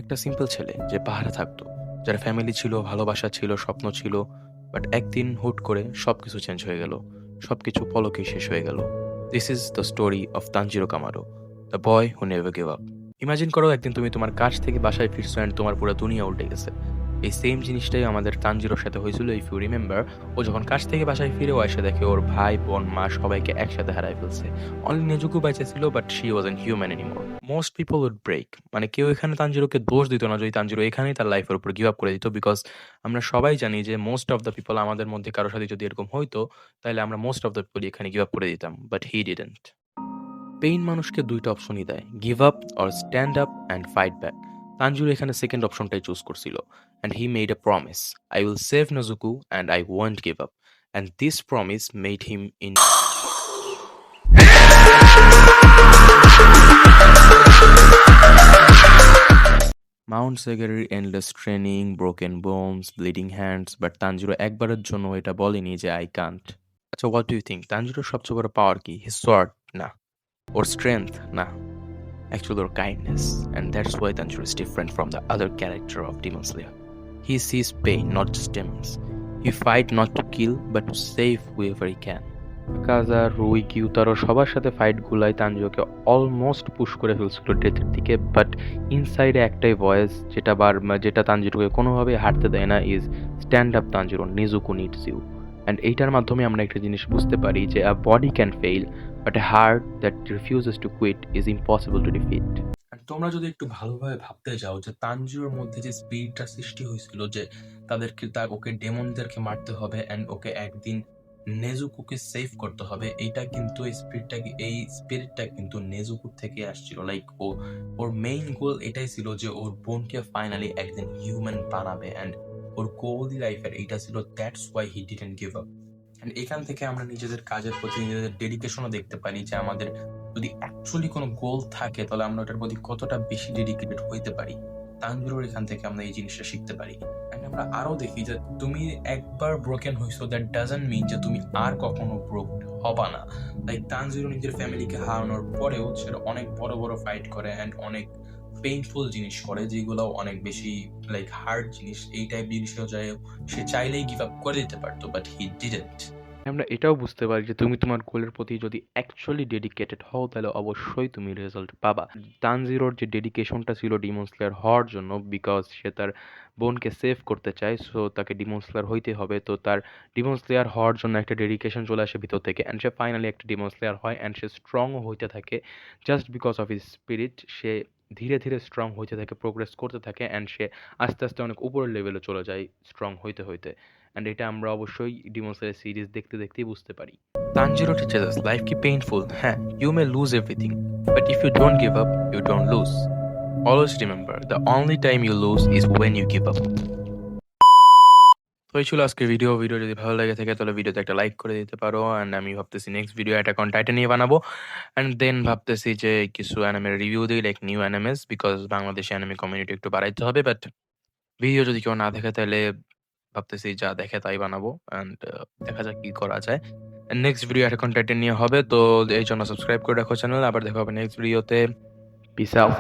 একটা সিম্পল ছেলে যে পাহাড়ে থাকতো, যার ফ্যামিলি ছিল, ভালোবাসা ছিল, স্বপ্ন ছিল। বাট একদিন হুট করে সবকিছু চেঞ্জ হয়ে গেল। সবকিছু পলকেই শেষ হয়ে গেল। This is the story of Tanjiro Kamado, the boy who never give up. Imagine করো একদিন তুমি তোমার কাজ থেকে বাসায় ফিরছো অ্যান্ড তোমার পুরো দুনিয়া উল্টে গেছে। এই সেম জিনিসটাই আমাদের তানজিরোর সাথে হয়েছিল। ইফ ইউ রিমেম্বার, ও যখন কাজ থেকে বাসায় ফিরে ও এসে দেখে ওর ভাই, বোন, মা সবাইকে একসাথে হারায় ফেলছে। অনলি নেজুকু বেঁচে ছিল, but she wasn't human anymore. Most people would break, মানে কেউ এখানে তানজিরোকে দোষ দিত না যদি তানজিরো এখানেই তার লাইফের উপর গিভ আপ করে দিত, বিকজ আমরা সবাই জানি যে মোস্ট অফ দ্য পিপল, আমাদের মধ্যে কারোর সাথে যদি এরকম হইতো তাহলে আমরা মোস্ট অফ দ্য পিপল এখানে গিভ আপ করে দিতাম, বাট হি ডিডেন্ট। পেইন মানুষকে দুইটা অপশনই দেয়, give up or stand up and fight back. Tanjiro এখানে সেকেন্ড অপশনটাই চুজ করছিল, and he made a promise, I will save Nezuko and I won't give up. And this promise made him in mount সেগারের endless training, broken bones, bleeding hands, but Tanjiro একবারের জন্য এটা বলেনি যে I can't. আচ্ছা, what do you think তানজিরোর সবচেয়ে বড় পাওয়ার কি? His sword? না। ওর স্ট্রেংথ? না। Actually, or kindness, and that's why Tanjiro is different from the other character of Demon Slayer. He sees pain, not just demons. He fight not to kill, but to save whoever he can. কাজা, রুই, কিউতারো সবার সাথে fight গুলাই তানজিরোকে almost push করে ফেলছিল ডেথের দিকে, but ইনসাইডে একটাই voice যেটা তানজিরোকে কোনোভাবেই হারতে দেয় না, is stand up Tanjiro, Nezuko needs you. And এইটার মাধ্যমে আমরা একটা জিনিস বুঝতে পারি যে a body can fail, but a heart that refuses to quit is impossible to defeat. আর তোমরা যদি একটু ভালোভাবে ভাবতে যাও যে তানজিরোর মধ্যে যে স্পিরিটটা সৃষ্টি হয়েছিল, যে ওকে ডেমনদেরকে মারতে হবে অ্যান্ড ওকে একদিন নেজুকুকে সেভ করতে হবে, এইটা কিন্তু এই স্পিরিটটা কিন্তু নেজুকুর থেকে আসছিল। লাইক ওর মেইন গোল এটাই ছিল যে ওর বোনকে ফাইনালি একদিন হিউম্যান বানাবে, অ্যান্ড ওর গোলই লাইফের এইটা ছিল। That's why he didn't give up. And এখান থেকে আমরা নিজেদের কাজের প্রতি নিজেদের ডেডিকেশনও দেখতে পারি যে আমাদের যদি অ্যাকচুয়ালি কোনো গোল থাকে তাহলে আমরা ওটার প্রতি কতটা বেশি ডেডিকেটেড হইতে পারি। তানজিরোর এখান থেকে আমরা এই জিনিসটা শিখতে পারি। অ্যান্ড আমরা আরো দেখি যে তুমি একবার ব্রোকেন হইছো, দ্যাট ডাজন্ট মিন যে তুমি আর কখনো ব্রোক হবা না। লাইক তানজিরো নিজের ফ্যামিলিকে হারানোর পরেও সেটা অনেক বড় বড় ফাইট করে অ্যান্ড অনেক পেইনফুল জিনিস করে, যেগুলো অনেক বেশি লাইক হার্ড জিনিস। এই টাইপ জিনিসেও যায় সে চাইলেই গিভ আপ করে দিতে পারতো, বাট হি ডিডন্ট। আমরা এটাও বুঝতে পারি যে তুমি তোমার গোলের প্রতি যদি অ্যাকচুয়ালি ডেডিকেটেড হও তাহলে অবশ্যই তুমি রেজাল্ট পাবা। তানজিরোর যে ডেডিকেশনটা ছিল ডিমন স্লেয়ার হওয়ার জন্য, বিকজ সে তার বোনকে সেভ করতে চায়, সো তাকে ডিমন স্লেয়ার হইতে হবে। তো তার ডিমন স্লেয়ার হওয়ার জন্য একটা ডেডিকেশন চলে আসে ভিতর থেকে, অ্যান্ড সে ফাইনালি একটা ডিমন স্লেয়ার হয়, অ্যান্ড সে স্ট্রংও হইতে থাকে। Just because of his spirit সে ধীরে ধীরে স্ট্রং হইতে থাকে, প্রোগ্রেস করতে থাকে, অ্যান্ড সে আস্তে আস্তে অনেক উপরের লেভেলে চলে যায় স্ট্রং হইতে হইতে। অ্যান্ড এটা আমরা অবশ্যই ডিমন স্লেয়ার সিরিজ দেখতে দেখতেই বুঝতে পারি। তানজিরো teaches us life কি পেইনফুল, হ্যাঁ, you may lose everything, but if you don't give up, you don't lose. Always remember, the only time you lose is when you give up. তো এই ছিল আজকের ভিডিও যদি ভালো লাগে থাকে তাহলে ভিডিওতে একটা লাইক করে দিতে পারো। অ্যান্ড আমি ভাবতেছি next video attack on Titan নিয়ে বানাবো, অ্যান্ড দেন ভাবতেছি যে কিছু অ্যানিমের রিভিউ দিই, লাইক নিউ অ্যানিমেস, বিকজ বাংলাদেশে অ্যানিমে কমিউনিটি একটু বাড়াইতে হবে। বাট ভিডিও যদি কেউ না দেখে তাহলে ভাবতেছি যা দেখে তাই বানাবো, অ্যান্ড দেখা যাক কি করা যায়। নেক্সট ভিডিও একটা কন্টেন্ট নিয়ে হবে, তো এই জন্য সাবস্ক্রাইব করে রাখো চ্যানেল। আবার দেখা হবে নেক্সট ভিডিওতে। Piece out.